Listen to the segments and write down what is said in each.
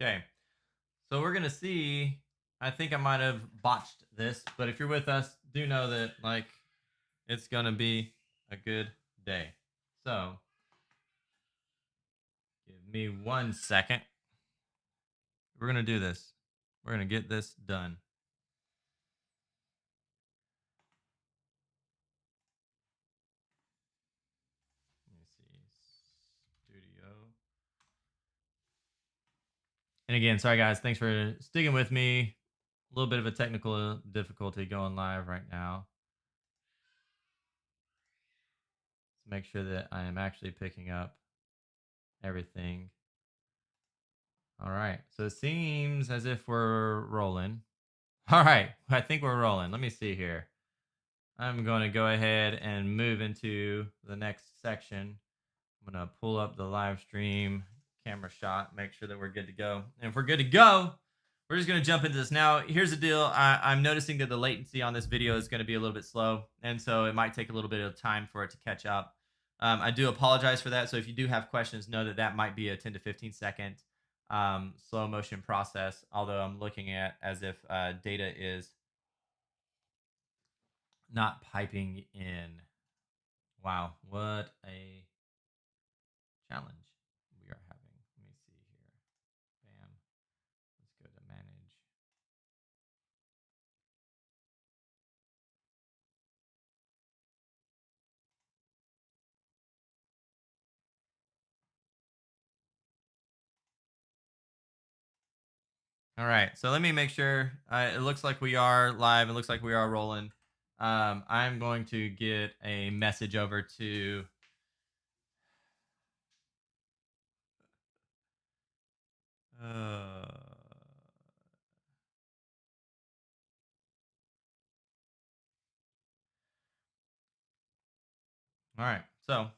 Okay, so we're gonna see. I think I might have botched this, but if you're with us, do know that it's gonna be a good day. So give me 1 second. We're gonna do this. We're gonna get this done. Let me see. Studio. And again, sorry guys, thanks for sticking with me. A little bit of a technical difficulty going live right now. Let's make sure that I am actually picking up everything. All right. So it seems as if we're rolling. All right. I think we're rolling. Let me see here. I'm going to go ahead and move into the next section. I'm going to pull up the live stream camera shot, make sure that we're good to go. And if we're good to go, we're just going to jump into this. Now, here's the deal. I'm noticing that the latency on this video is going to be a little bit slow. And so it might take a little bit of time for it to catch up. I do apologize for that. So if you do have questions, know that that might be a 10 to 15 second slow motion process. Although I'm looking at as if data is not piping in. Wow, what a challenge we are having. Let me see here. Bam. Let's go to manage. All right, so let me make sure. It looks like we are live. It looks like we are rolling. I'm going to get a message over to. Uh, all right, so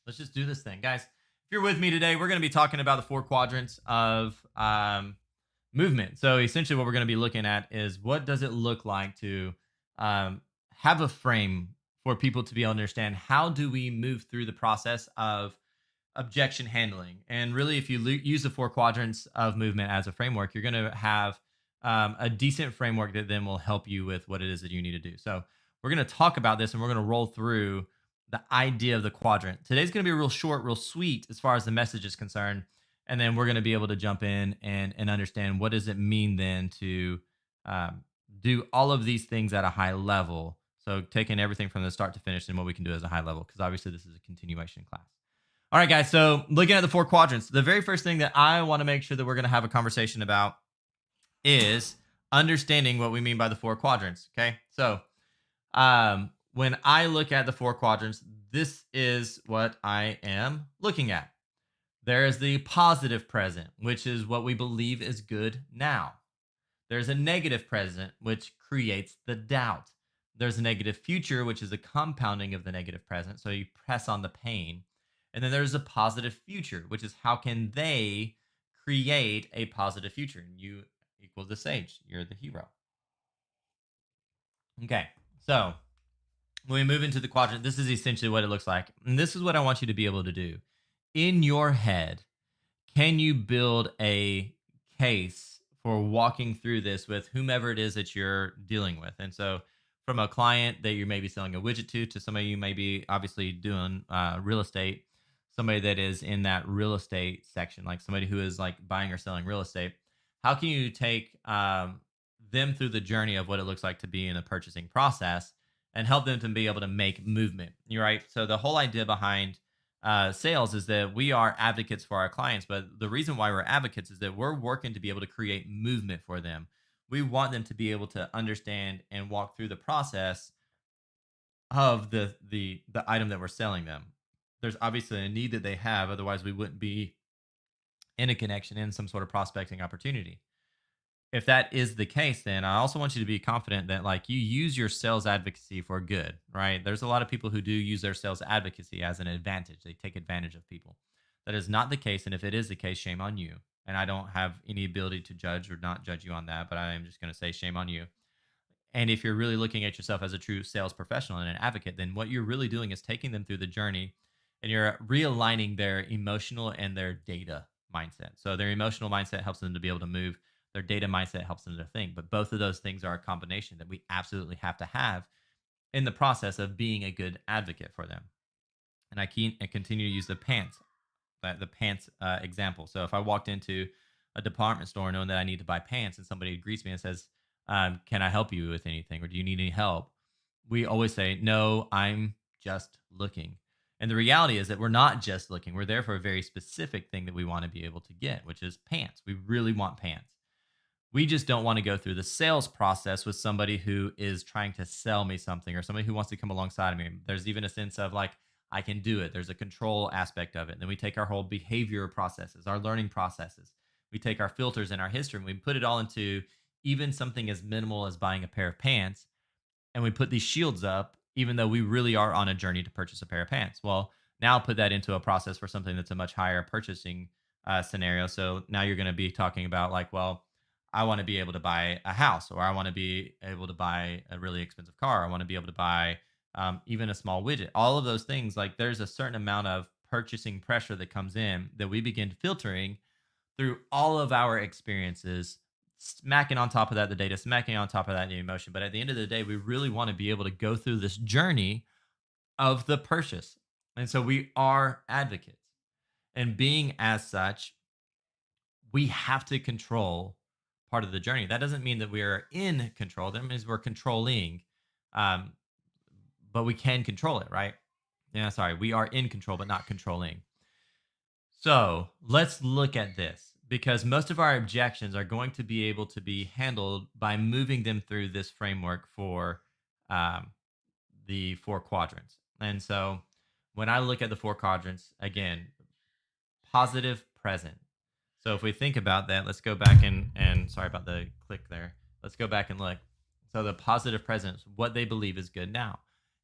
let's just do this thing, guys. If you're with me today, we're going to be talking about the four quadrants of movement. So essentially, what we're going to be looking at is what does it look like to have a frame for people to be able to understand how do we move through the process of objection handling. And really, if you use the four quadrants of movement as a framework, you're going to have a decent framework that then will help you with what it is that you need to do. So we're going to talk about this and we're going to roll through the idea of the quadrant. Today's going to be real short, real sweet as far as the message is concerned. And then we're going to be able to jump in and understand what does it mean then to do all of these things at a high level. So taking everything from the start to finish and what we can do as a high level, because obviously this is a continuation class. All right, guys. So looking at the four quadrants, the very first thing that I want to make sure that we're going to have a conversation about is understanding what we mean by the four quadrants. Okay. So when I look at the four quadrants, this is what I am looking at. There is the positive present, which is what we believe is good now. There's a negative present, which creates the doubt. There's a negative future, which is a compounding of the negative present. So you press on the pain. And then there's a positive future, which is how can they create a positive future? And you equals the sage. You're the hero. Okay. So when we move into the quadrant, this is essentially what it looks like. And this is what I want you to be able to do. In your head, can you build a case for walking through this with whomever it is that you're dealing with? And so, from a client that you may be selling a widget to somebody you may be obviously doing real estate, somebody that is in that real estate section, like somebody who is like buying or selling real estate, how can you take them through the journey of what it looks like to be in a purchasing process and help them to be able to make movement? You're right. So, the whole idea behind sales is that we are advocates for our clients, but the reason why we're advocates is that we're working to be able to create movement for them. We want them to be able to understand and walk through the process of the item that we're selling them. There's obviously a need that they have, otherwise we wouldn't be in a connection in some sort of prospecting opportunity. If that is the case, then I also want you to be confident that like you use your sales advocacy for good, right? There's a lot of people who do use their sales advocacy as an advantage. They take advantage of people. That is not the case. And if it is the case, shame on you. And I don't have any ability to judge or not judge you on that, but I am just going to say shame on you. And if you're really looking at yourself as a true sales professional and an advocate, then what you're really doing is taking them through the journey and you're realigning their emotional and their data mindset. So their emotional mindset helps them to be able to move. Their data mindset helps them to think. But both of those things are a combination that we absolutely have to have in the process of being a good advocate for them. And I continue to use the pants example. So if I walked into a department store knowing that I need to buy pants and somebody greets me and says, "Can I help you with anything, or do you need any help?" We always say, "No, I'm just looking." And the reality is that we're not just looking. We're there for a very specific thing that we want to be able to get, which is pants. We really want pants. We just don't want to go through the sales process with somebody who is trying to sell me something, or somebody who wants to come alongside of me. There's even a sense of like, I can do it. There's a control aspect of it. And then we take our whole behavior processes, our learning processes. We take our filters and our history and we put it all into even something as minimal as buying a pair of pants, and we put these shields up, even though we really are on a journey to purchase a pair of pants. Well, now put that into a process for something that's a much higher purchasing scenario. So now you're going to be talking about like, well, I want to be able to buy a house, or I want to be able to buy a really expensive car. I want to be able to buy even a small widget. All of those things, like there's a certain amount of purchasing pressure that comes in that we begin filtering through all of our experiences, smacking on top of that the data, smacking on top of that the emotion. But at the end of the day, we really want to be able to go through this journey of the purchase. And so we are advocates. And being as such, we have to control part of the journey. That doesn't mean that we are in control. That means we're controlling, um, but we can control it, right? Yeah, sorry. We are in control, but not controlling. So let's look at this, because most of our objections are going to be able to be handled by moving them through this framework for um, the four quadrants. And so when I look at the four quadrants, again, positive present. So if we think about that, let's go back and sorry about the click there. Let's go back and look. So the positive present is what they believe is good now.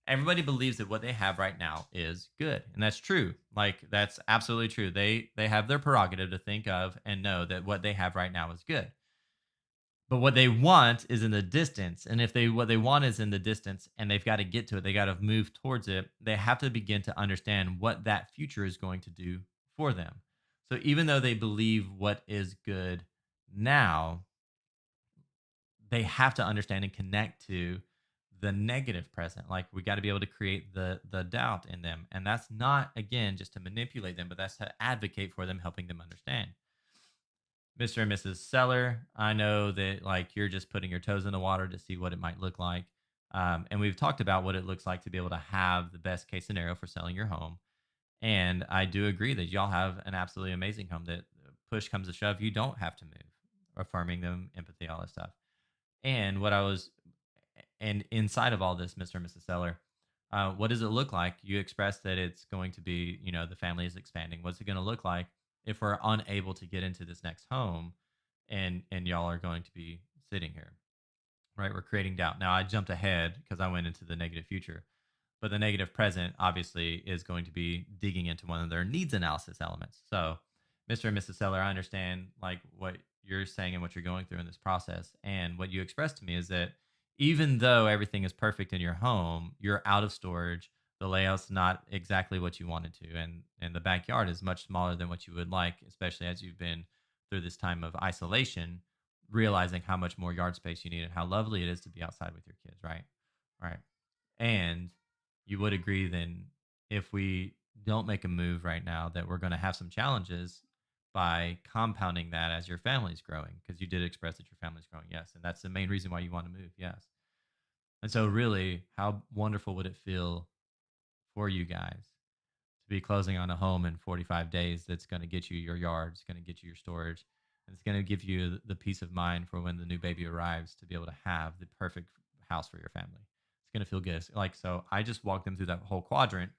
Everybody believes that what they have right now is good, and that's true. Like that's absolutely true. They have their prerogative to think of and know that what they have right now is good. But what they want is in the distance. And if they what they want is in the distance and they've got to get to it, they got to move towards it. They have to begin to understand what that future is going to do for them. So even though they believe what is good now, they have to understand and connect to the negative present. Like we got to be able to create the doubt in them. And that's not again just to manipulate them, but that's to advocate for them, helping them understand. Mr. and Mrs. Seller, I know that like you're just putting your toes in the water to see what it might look like. And we've talked about what it looks like to be able to have the best case scenario for selling your home. And I do agree that y'all have an absolutely amazing home that push comes to shove, you don't have to move, affirming them, empathy, all that stuff. And what I was, and inside of all this, Mr. and Mrs. Seller, what does it look like? You expressed that it's going to be, the family is expanding. What's it going to look like if we're unable to get into this next home, and y'all are going to be sitting here, right? We're creating doubt. Now I jumped ahead because I went into the negative future, but the negative present obviously is going to be digging into one of their needs analysis elements. So, Mr. and Mrs. Seller, I understand like what you're saying and what you're going through in this process. And what you expressed to me is that even though everything is perfect in your home, you're out of storage. The layout's not exactly what you wanted to, and the backyard is much smaller than what you would like, especially as you've been through this time of isolation, realizing how much more yard space you need and how lovely it is to be outside with your kids, right? Right. And you would agree then, if we don't make a move right now, that we're going to have some challenges by compounding that as your family's growing, because you did express that your family's growing, yes, and that's the main reason why you want to move, yes. And so really, how wonderful would it feel for you guys to be closing on a home in 45 days that's going to get you your yard, it's going to get you your storage, and it's going to give you the peace of mind for when the new baby arrives to be able to have the perfect house for your family. It's going to feel good. Like, so I just walked them through that whole quadrant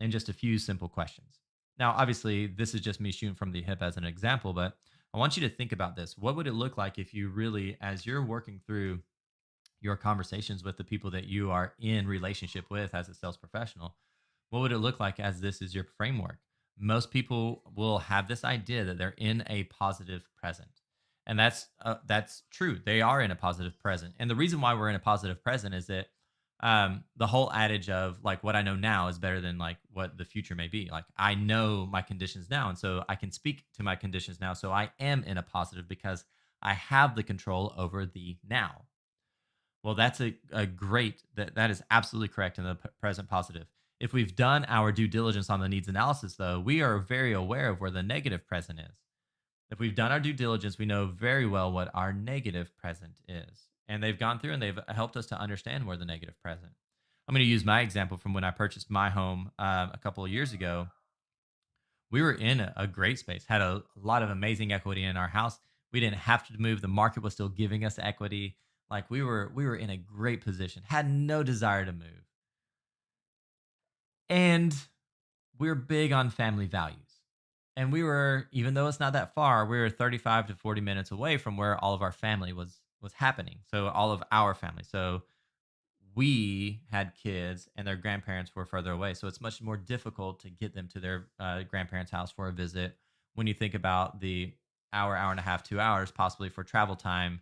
in just a few simple questions. Now, obviously, this is just me shooting from the hip as an example, but I want you to think about this. What would it look like if you really, as you're working through your conversations with the people that you are in relationship with as a sales professional, what would it look like as this is your framework? Most people will have this idea that they're in a positive present. And that's true. They are in a positive present. And the reason why we're in a positive present is that the whole adage of like what I know now is better than like what the future may be. Like I know my conditions now, and so I can speak to my conditions now. So I am in a positive because I have the control over the now. Well, that's a great that is absolutely correct in the present positive. If we've done our due diligence on the needs analysis, though, we are very aware of where the negative present is. If we've done our due diligence, we know very well what our negative present is. And they've gone through and they've helped us to understand where the negative present. I'm going to use my example from when I purchased my home a couple of years ago. We were in a great space, had a lot of amazing equity in our house. We didn't have to move. The market was still giving us equity. Like we were in a great position, had no desire to move. And we're big on family values. And we were, even though it's not that far, we were 35 to 40 minutes away from where all of our family was happening. So all of our family. So we had kids and their grandparents were further away. So it's much more difficult to get them to their grandparents' house for a visit when you think about the hour and a half, 2 hours possibly for travel time,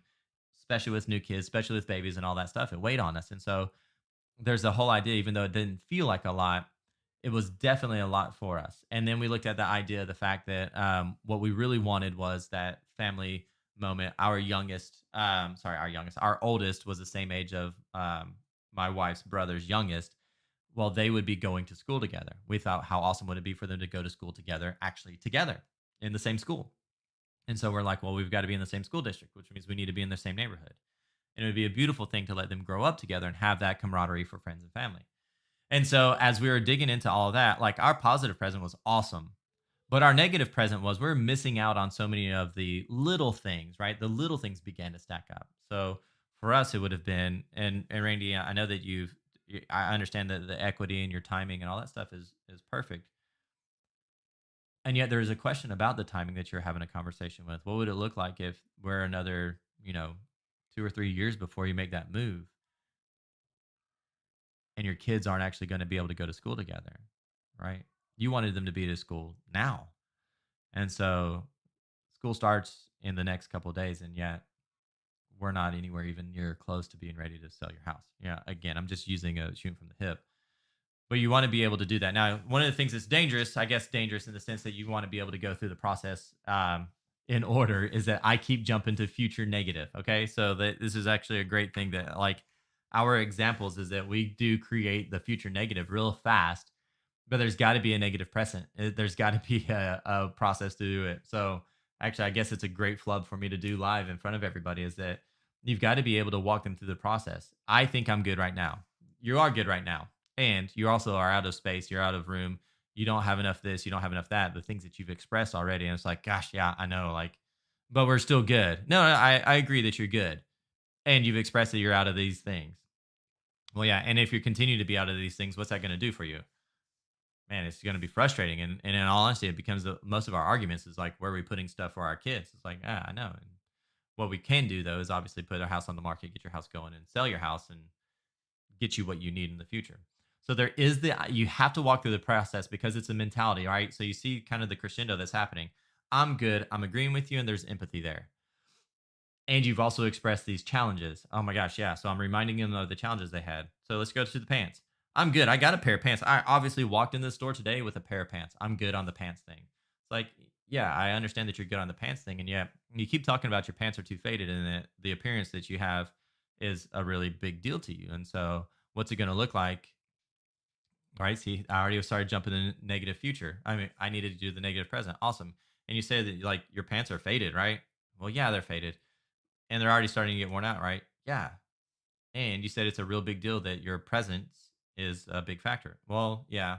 especially with new kids, especially with babies and all that stuff. It weighed on us. And so there's a whole idea, even though it didn't feel like a lot, it was definitely a lot for us. And then we looked at the idea, the fact that what we really wanted was that family moment. Our oldest was the same age of my wife's brother's youngest. Well, they would be going to school together. We thought, how awesome would it be for them to go to school together, actually together in the same school? And so we're like, well, we've got to be in the same school district, which means we need to be in the same neighborhood. And it would be a beautiful thing to let them grow up together and have that camaraderie for friends and family. And so as we were digging into all of that, like our positive present was awesome. But our negative present was we're missing out on so many of the little things, right? The little things began to stack up. So for us, it would have been, and Randy, I know that I understand that the equity and your timing and all that stuff is perfect. And yet there is a question about the timing that you're having a conversation with. What would it look like if we're another, 2 or 3 years before you make that move and your kids aren't actually going to be able to go to school together, right? You wanted them to be to school now. And so school starts in the next couple of days, and yet we're not anywhere even near close to being ready to sell your house. Yeah, again, I'm just using a shooting from the hip. But you want to be able to do that. Now, one of the things that's dangerous, I guess, dangerous in the sense that you want to be able to go through the process in order, is that I keep jumping to future negative. Okay, so this is actually a great thing that like our examples is that we do create the future negative real fast, but there's got to be a negative present. There's got to be a process to do it. So actually, I guess it's a great flub for me to do live in front of everybody, is that you've got to be able to walk them through the process. I think I'm good right now. You are good right now. And you also are out of space. You're out of room. You don't have enough this. You don't have enough that. The things that you've expressed already. And it's like, gosh, yeah, I know. Like, but we're still good. No, I agree that you're good. And you've expressed that you're out of these things. Well, yeah. And if you continue to be out of these things, what's that going to do for you? Man, it's going to be frustrating. And in all honesty, it becomes most of our arguments is like, where are we putting stuff for our kids? It's like, I know. And what we can do though is obviously put our house on the market, get your house going, and sell your house and get you what you need in the future. So there is you have to walk through the process because it's a mentality, right? So you see kind of the crescendo that's happening. I'm good. I'm agreeing with you, and there's empathy there. And you've also expressed these challenges. Oh my gosh, yeah. So I'm reminding them of the challenges they had. So let's go to the pants. I'm good. I got a pair of pants. I obviously walked in the store today with a pair of pants. I'm good on the pants thing. It's like, yeah, I understand that you're good on the pants thing, and yet you keep talking about your pants are too faded, and that the appearance that you have is a really big deal to you. And so, what's it going to look like? Right? See, I already started jumping in negative future. I mean, I needed to do the negative present. Awesome. And you say that like your pants are faded, right? Well, yeah, they're faded and they're already starting to get worn out, right? Yeah. And you said it's a real big deal that your presence is a big factor. Well, yeah.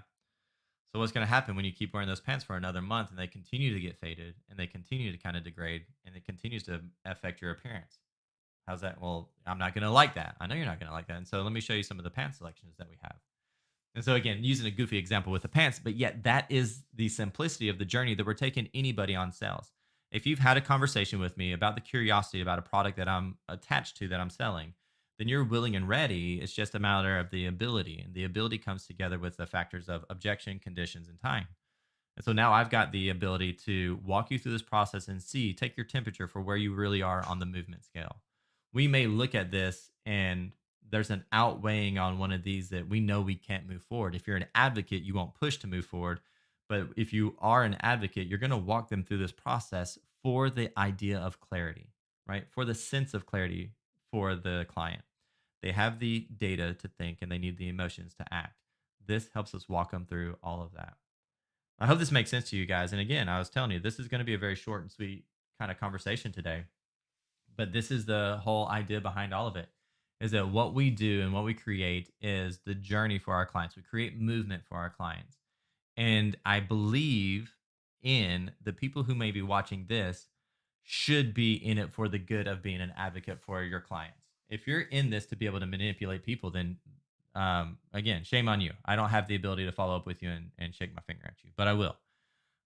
So what's going to happen when you keep wearing those pants for another month and they continue to get faded and they continue to kind of degrade and it continues to affect your appearance? How's that? Well, I'm not going to like that. I know you're not going to like that. And so let me show you some of the pant selections that we have. And so again, using a goofy example with the pants, but yet that is the simplicity of the journey that we're taking anybody on sales. If you've had a conversation with me about the curiosity about a product that I'm attached to that I'm selling, then you're willing and ready. It's just a matter of the ability. And the ability comes together with the factors of objection, conditions, and time. And so now I've got the ability to walk you through this process and take your temperature for where you really are on the movement scale. We may look at this and there's an outweighing on one of these that we know we can't move forward. If you're an advocate, you won't push to move forward. But if you are an advocate, you're going to walk them through this process for the idea of clarity, right? For the sense of clarity for the client. They have the data to think and they need the emotions to act. This helps us walk them through all of that. I hope this makes sense to you guys. And again, I was telling you, this is going to be a very short and sweet kind of conversation today. But this is the whole idea behind all of it, is that what we do and what we create is the journey for our clients. We create movement for our clients. And I believe in the people who may be watching this should be in it for the good of being an advocate for your clients. If you're in this to be able to manipulate people, then again, shame on you. I don't have the ability to follow up with you and shake my finger at you, but I will.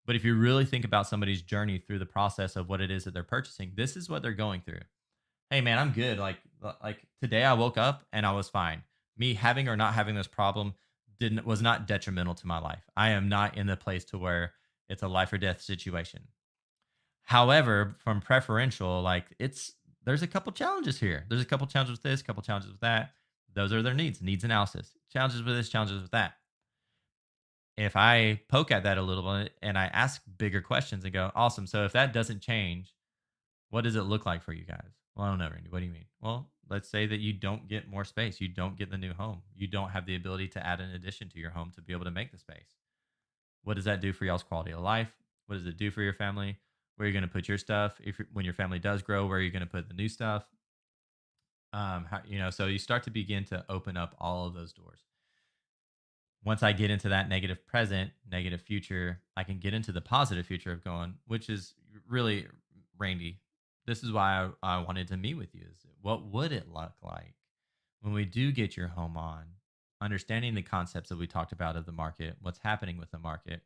But if you really think about somebody's journey through the process of what it is that they're purchasing, this is what they're going through. Hey man, I'm good. Like today I woke up and I was fine. Me having or not having this problem didn't was not detrimental to my life. I am not in the place to where it's a life or death situation. However, from preferential, like there's a couple challenges here. There's a couple challenges with this, couple challenges with that. Those are their needs analysis. Challenges with this, challenges with that. If I poke at that a little bit and I ask bigger questions and go, awesome. So if that doesn't change, what does it look like for you guys? Well, I don't know, Randy. What do you mean? Well, let's say that you don't get more space. You don't get the new home. You don't have the ability to add an addition to your home to be able to make the space. What does that do for y'all's quality of life? What does it do for your family? Where are you going to put your stuff? When your family does grow, where are you going to put the new stuff? So you start to begin to open up all of those doors. Once I get into that negative present, negative future, I can get into the positive future of going, which is really, Randy, this is why I wanted to meet with you. Is what would it look like when we do get your home on, understanding the concepts that we talked about of the market, what's happening with the market,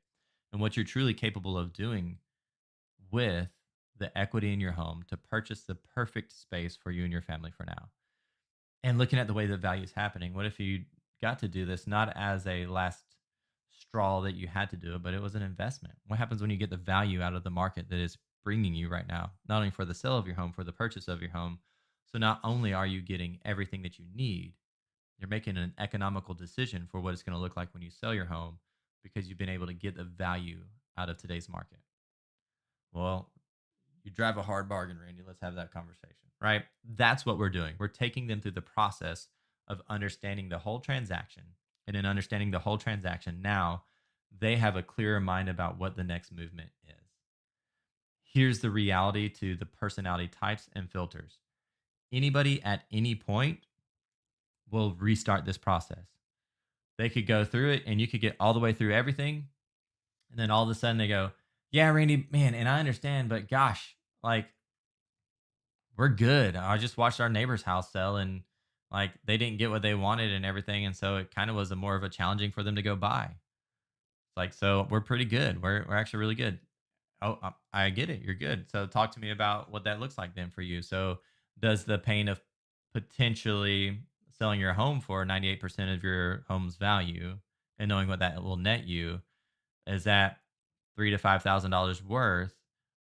and what you're truly capable of doing with the equity in your home to purchase the perfect space for you and your family for now. And looking at the way that value is happening, what if you got to do this not as a last straw that you had to do it, but it was an investment? What happens when you get the value out of the market that is bringing you right now, not only for the sale of your home, for the purchase of your home? So not only are you getting everything that you need, you're making an economical decision for what it's going to look like when you sell your home because you've been able to get the value out of today's market. Well, you drive a hard bargain, Randy. Let's have that conversation, right? That's what we're doing. We're taking them through the process of understanding the whole transaction. And in understanding the whole transaction, now they have a clearer mind about what the next movement is. Here's the reality to the personality types and filters. Anybody at any point will restart this process. They could go through it and you could get all the way through everything. And then all of a sudden they go, yeah, Randy, man, and I understand, but gosh, like we're good. I just watched our neighbor's house sell and like they didn't get what they wanted and everything. And so it kind of was a more of a challenging for them to go buy. It's like, so we're pretty good. We're actually really good. Oh, I get it. You're good. So talk to me about what that looks like then for you. So does the pain of potentially selling your home for 98% of your home's value and knowing what that will net you, is that $3,000 to $5,000 worth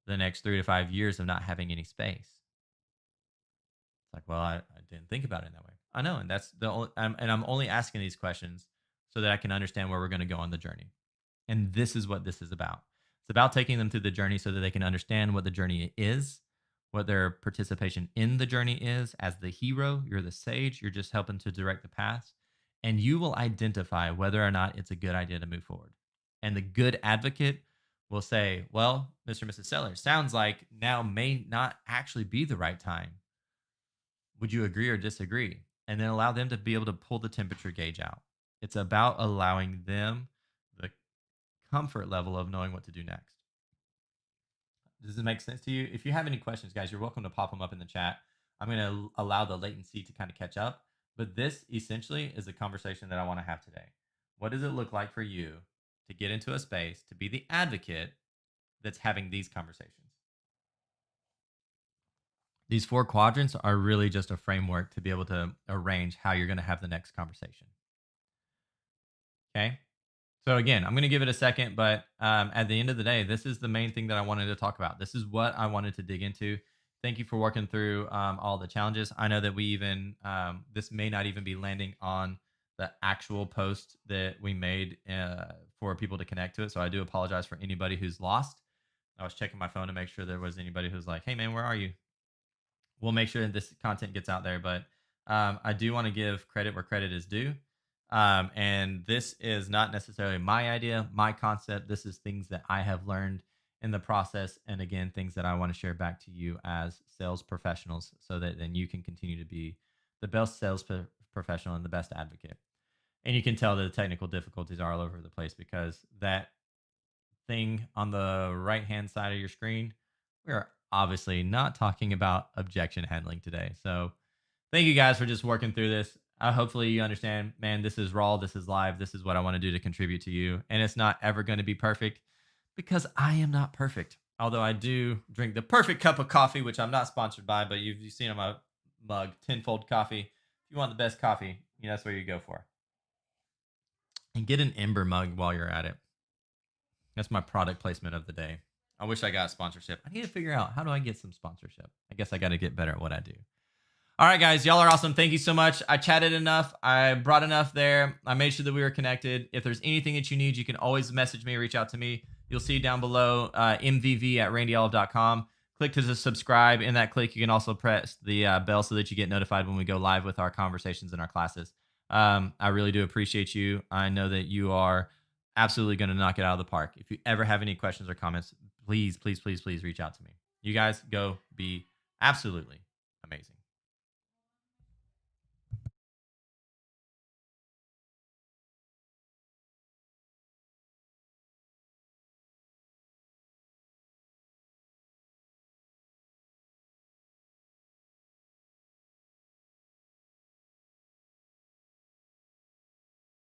the next 3 to 5 years of not having any space? It's like, well, I didn't think about it in that way. I know, and that's the only, I'm only asking these questions so that I can understand where we're going to go on the journey. And this is what this is about. It's about taking them through the journey so that they can understand what the journey is, what their participation in the journey is. As the hero, you're the sage, you're just helping to direct the path, and you will identify whether or not it's a good idea to move forward. And the good advocate will say, well, Mr. and Mrs. Seller, sounds like now may not actually be the right time. Would you agree or disagree? And then allow them to be able to pull the temperature gauge out. It's about allowing them the comfort level of knowing what to do next. Does this make sense to you? If you have any questions, guys, you're welcome to pop them up in the chat. I'm going to allow the latency to kind of catch up. But this essentially is a conversation that I want to have today. What does it look like for you to get into a space, to be the advocate that's having these conversations? These four quadrants are really just a framework to be able to arrange how you're going to have the next conversation. Okay. So again, I'm going to give it a second, but at the end of the day, this is the main thing that I wanted to talk about. This is what I wanted to dig into. Thank you for working through all the challenges. I know that we even this may not even be landing on the actual post that we made for people to connect to it. So I do apologize for anybody who's lost. I was checking my phone to make sure there was anybody who's like, "Hey man, where are you?" We'll make sure that this content gets out there. But I do want to give credit where credit is due. And this is not necessarily my idea, my concept. This is things that I have learned in the process. And again, things that I want to share back to you as sales professionals so that then you can continue to be the best professional and the best advocate. And you can tell that the technical difficulties are all over the place because that thing on the right hand side of your screen, we are obviously not talking about objection handling today. So thank you guys for just working through this. Hopefully you understand, man, this is raw, this is live, this is what I want to do to contribute to you. And it's not ever going to be perfect because I am not perfect. Although I do drink the perfect cup of coffee, which I'm not sponsored by, but you've seen on my mug, tenfold coffee. If you want the best coffee, that's where you go for. And get an Ember mug while you're at it. That's my product placement of the day. I wish I got sponsorship. I need to figure out how do I get some sponsorship. I guess I got to get better at what I do. All right, guys, y'all are awesome. Thank you so much. I chatted enough. I brought enough there. I made sure that we were connected. If there's anything that you need, you can always message me or reach out to me. You'll see down below mvv@randyolive.com. Click to subscribe. In that click, you can also press the bell so that you get notified when we go live with our conversations in our classes. I really do appreciate you. I know that you are absolutely going to knock it out of the park. If you ever have any questions or comments, please, please, please, please reach out to me. You guys go be absolutely